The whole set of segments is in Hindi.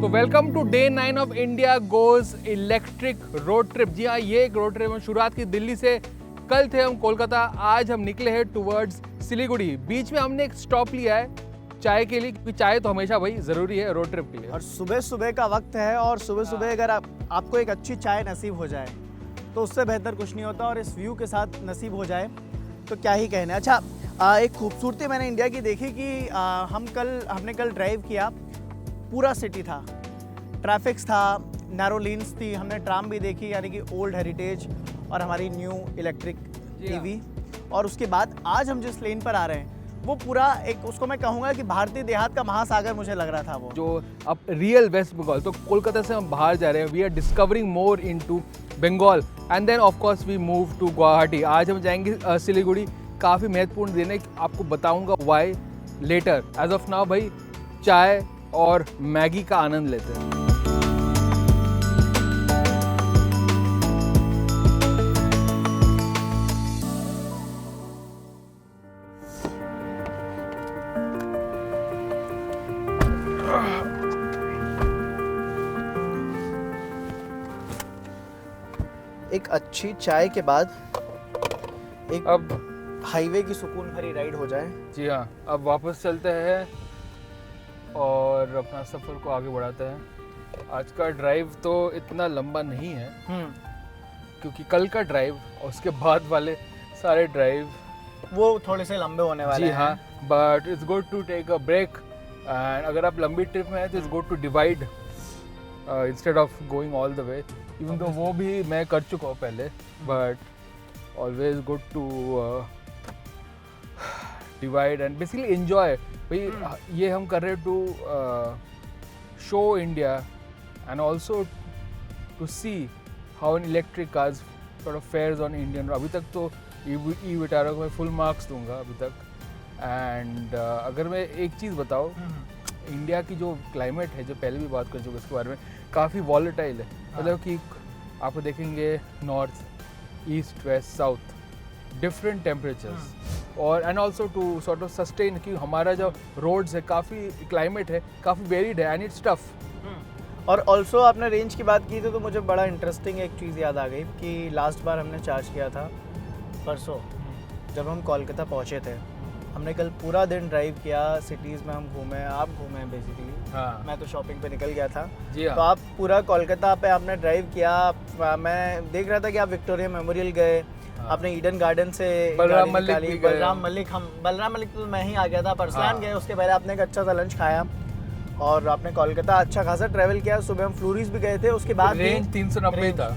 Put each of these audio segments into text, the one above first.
तो welcome to day 9 of India goes electric road trip. जी हाँ, ये एक रोड ट्रिप में शुरुआत की दिल्ली से। कल थे हम कोलकाता, आज हम निकले हैं टुवर्ड्स सिलीगुड़ी। बीच में हमने एक स्टॉप लिया है चाय के लिए, क्योंकि चाय तो हमेशा भाई ज़रूरी है रोड ट्रिप के लिए। और सुबह सुबह का वक्त है और सुबह सुबह अगर आपको एक अच्छी चाय नसीब हो जाए तो उससे बेहतर कुछ नहीं होता, और इस व्यू के साथ नसीब हो जाए तो क्या ही कहने। अच्छा, एक खूबसूरती मैंने इंडिया की देखी कि हमने कल ड्राइव किया, पूरा सिटी था, ट्रैफिक्स था, नैरो लेन्स थी, हमने ट्राम भी देखी यानी कि ओल्ड हेरिटेज और हमारी न्यू इलेक्ट्रिक ईवी। और उसके बाद आज हम जिस लेन पर आ रहे हैं वो पूरा एक, उसको मैं कहूँगा कि भारतीय देहात का महासागर मुझे लग रहा था वो। जो अब रियल वेस्ट बंगाल, तो कोलकाता से हम बाहर जा रहे हैं। We are discovering more into Bengal and then of course we move to Guwahati. आज हम जाएंगे सिलीगुड़ी। काफ़ी महत्वपूर्ण दिन है, आपको बताऊंगा why later. As of now भाई चाय और मैगी का आनंद लेते हैं। एक अच्छी चाय के बाद एक अब हाईवे की सुकून भरी राइड हो जाए। जी हाँ, अब वापस चलते हैं और अपना सफ़र को आगे बढ़ाते हैं। आज का ड्राइव तो इतना लंबा नहीं है क्योंकि कल का ड्राइव और उसके बाद वाले सारे ड्राइव वो थोड़े से लंबे होने वाले जी हैं। हाँ, but it's good to take a break. And अगर आप लंबी ट्रिप में हैं तो it's good to divide instead of going all the way. Even तो वो भी मैं कर चुका हूँ पहले, but always good to divide and basically enjoy. भाई ये हम कर रहे हैं to show India and also to see how an electric cars sort of fares on Indian. अभी तक तो ई विटारा को मैं फुल मार्क्स दूंगा अभी तक। एंड अगर मैं एक चीज़ बताऊँ, इंडिया की जो क्लाइमेट है, जो पहले भी बात कर चुके उसके बारे में, काफ़ी वॉलेटाइल है। मतलब कि आप देखेंगे north, east, west, south, different temperatures. और and also to sort of sustain कि हमारा जो रोड्स है, काफ़ी क्लाइमेट है, काफ़ी वेरिड है एंड इट्स टफ। और ऑल्सो आपने रेंज की बात की थी तो मुझे बड़ा इंटरेस्टिंग एक चीज़ याद आ गई कि लास्ट बार हमने चार्ज किया था परसों, जब हम कोलकाता पहुँचे थे। हमने कल पूरा दिन ड्राइव किया, सिटीज़ में हम घूमे, आप घूमे बेसिकली। हाँ। मैं तो शॉपिंग पे निकल गया था। जी हाँ। तो आप पूरा कोलकाता पे आपने ड्राइव किया। मैं देख रहा था कि आप विक्टोरिया मेमोरियल गए, आपने ईडन गार्डन से बलराम मलिक भी गए। बलराम मलिक तो मैं ही आ गया था, परसलान हाँ। गए। उसके पहले आपने एक अच्छा सा लंच खाया और आपने कोलकाता अच्छा खासा ट्रैवल किया। सुबह हम फ्लोरिस भी गए थे। उसके बाद रेंज 390 था।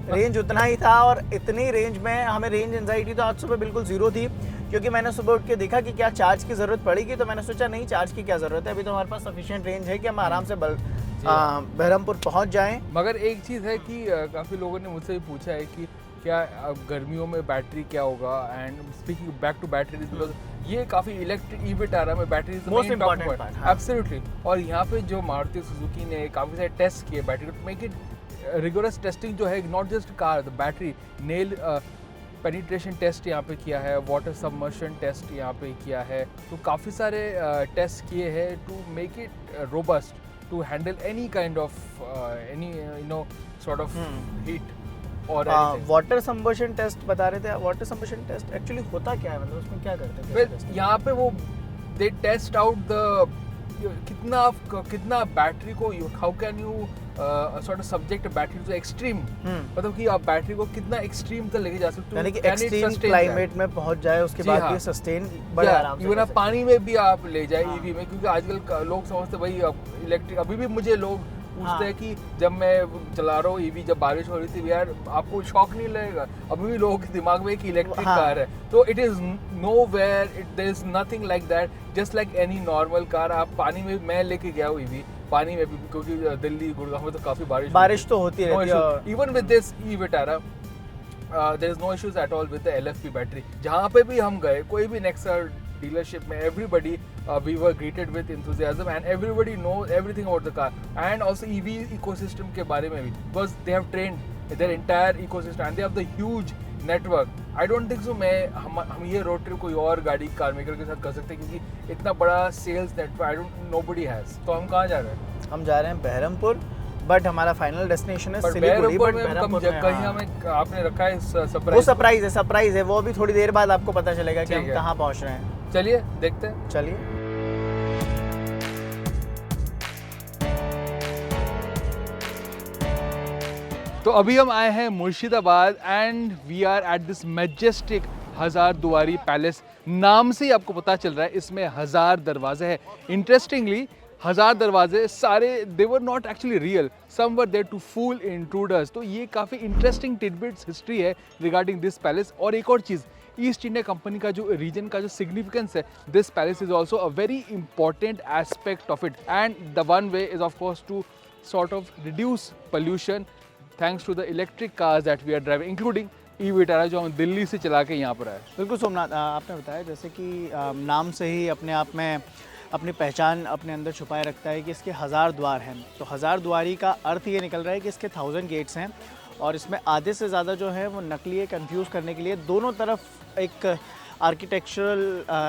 रेंज उतना ही था, और इतनी रेंज में हमें रेंज एंजाइटी तो आज सुबह बिल्कुल ज़ीरो थी, क्योंकि मैंने सुबह उठ के देखा कि क्या चार्ज की ज़रूरत पड़ेगी। तो मैंने सोचा नहीं, चार्ज की क्या ज़रूरत है, अभी तो हमारे पास सफिशिएंट रेंज है कि हम आराम से बहरमपुर पहुंच जाएं। मगर एक चीज़ है कि काफ़ी लोगों ने मुझसे भी पूछा है कि क्या अब गर्मियों में बैटरी क्या होगा। And speaking back to battery, ये काफ़ी इलेक्ट्रिक ई विटारा में बैटरी Most important part, हाँ। एब्सोल्युटली। और यहाँ पे जो मारुति सुजुकी ने काफ़ी सारे टेस्ट किए बैटरी को, मेक इट रिगोरस टेस्टिंग जो है, not just car, the battery nail penetration test यहाँ पे किया है, वाटर सबमर्शन टेस्ट यहाँ पे किया है। तो काफ़ी सारे टेस्ट किए हैं to make it robust to handle any kind of any sort of heat और वाटर संबर्शन टेस्ट बता रहे थे। वाटर संबर्शन टेस्ट एक्चुअली होता क्या है, मतलब उसमें क्या करते हैं? यहाँ पे वो दे टेस्ट आउट द कितना बैटरी को, how can you sort of subject battery to extreme. मतलब कि आप बैटरी को कितना एक्सट्रीम तक लेके जा सकते हो, यानी कि एक्सट्रीम क्लाइमेट में पहुंच जाए, उसके बाद ये सस्टेन बड़े आराम से। इवन आप पानी में भी आप ले जाए ईवी में, क्योंकि आजकल लोग समझते भाई इलेक्ट्रिक। अभी भी मुझे लोग पूछते हैं कि जब मैं चला रहा हूँ ईवी, जब बारिश हो रही थी यार, आपको शॉक नहीं लगेगा? अभी भी लोगों के दिमाग में एक इलेक्ट्रिक कार है। तो it is nowhere, there is nothing like that, just like any normal car. आप पानी में, मैं लेके गया हूँ ईवी पानी में भी, क्योंकि दिल्ली गुड़गांव में तो काफी बारिश तो होती रहती है। Even with this E Vitara there is no issues at all with the LFP battery. जहाँ पे भी हम गए, कोई भी नेक्सा डीलरशिप में, everybody we were greeted with enthusiasm and everybody knows everything about the car and also EV ecosystem के बारे में भी, because they have trained their entire ecosystem and they have the huge network. I don't think so हम ये रोड ट्रिप कोई और गाड़ी कार मेकर के साथ कर सकते हैं, क्योंकि इतना बड़ा सेल्स नेटवर्क nobody has. तो हम कहाँ जा रहे हैं? हम जा रहे हैं बहरमपुर, बट हमारा फाइनल डेस्टिनेशन है पर सिलीगुड़ी। बहरमपुर बट में बहरमपुर में कहीं हाँ, हमें आपने रखा है वो सरप्राइज। सरप्राइज है, वो अभी थोड़ी देर बाद आपको पता चलेगा कि ठीक हम है। कहाँ पहुँच रहे हैं। चलिए देखते हैं। चलिए। तो अभी हम आए हैं Murshidabad and we are at this majestic Hazar Duari palace. नाम से ही आपको पता चल रहा है इसमें हजार दरवाजे हैं। इंटरेस्टिंगली हजार दरवाजे सारे they were not actually real, some were there to fool intruders. तो ये काफ़ी इंटरेस्टिंग टिडबिट्स हिस्ट्री है रिगार्डिंग दिस पैलेस। और एक और चीज़, ईस्ट इंडिया कंपनी का जो रीजन का जो सिग्निफिकेंस है, this palace is also a very important aspect of it and the one way is of course to sort of reduce pollution thanks to the electric cars that we are driving, including ई-विटारा जो हम दिल्ली से चला के यहाँ पर आए। बिल्कुल सोमनाथ, आपने बताया जैसे कि नाम से ही अपने आप में अपनी पहचान अपने अंदर छुपाए रखता है कि इसके हज़ार द्वार हैं। तो हज़ार द्वारी का अर्थ ये निकल रहा है कि इसके 1000 गेट्स हैं और इसमें आधे से ज़्यादा जो है वो नकली है, कंफ्यूज करने के लिए। दोनों तरफ एक आर्किटेक्चरल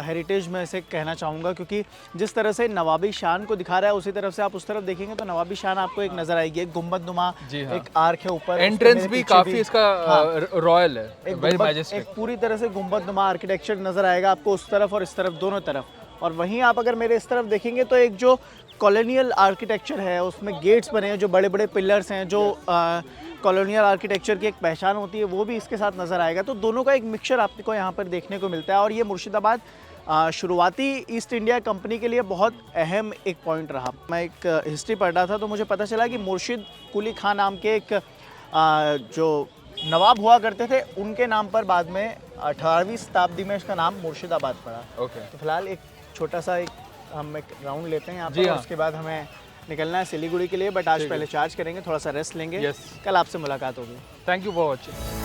हेरिटेज में इसे कहना चाहूँगा, क्योंकि जिस तरह से नवाबी शान को दिखा रहा है उसी तरफ से आप उस तरफ देखेंगे तो नवाबी शान आपको एक नज़र आएगी। एक गुंबदनुमा एक आर्क है ऊपर, एंट्रेंस भी काफ़ी इसका रॉयल है, एक वेरी गुंबद, मैजेस्टिक। एक पूरी तरह से गुंबदनुमा आर्किटेक्चर नज़र आएगा आपको उस तरफ और इस तरफ, दोनों तरफ। और वहीं आप अगर मेरे इस तरफ देखेंगे तो एक जो कॉलोनियल आर्किटेक्चर है उसमें गेट्स बने हैं, जो बड़े बड़े पिलर्स हैं, जो कॉलोनियल आर्किटेक्चर की एक पहचान होती है, वो भी इसके साथ नज़र आएगा। तो दोनों का एक मिक्सचर आपको यहाँ पर देखने को मिलता है। और ये मुर्शिदाबाद शुरुआती ईस्ट इंडिया कंपनी के लिए बहुत अहम एक पॉइंट रहा। मैं एक हिस्ट्री पढ़ रहा था तो मुझे पता चला कि मुर्शिद कुली खान नाम के एक जो नवाब हुआ करते थे, उनके नाम पर बाद में 18वीं शताब्दी में इसका नाम मुर्शिदाबाद पड़ा। तो फिलहाल एक छोटा सा हम एक राउंड लेते हैं यहाँ पर, हाँ। उसके बाद हमें निकलना है सिलीगुड़ी के लिए। बट आज पहले चार्ज करेंगे, थोड़ा सा रेस्ट लेंगे। कल आपसे मुलाकात होगी। Thank you for watching.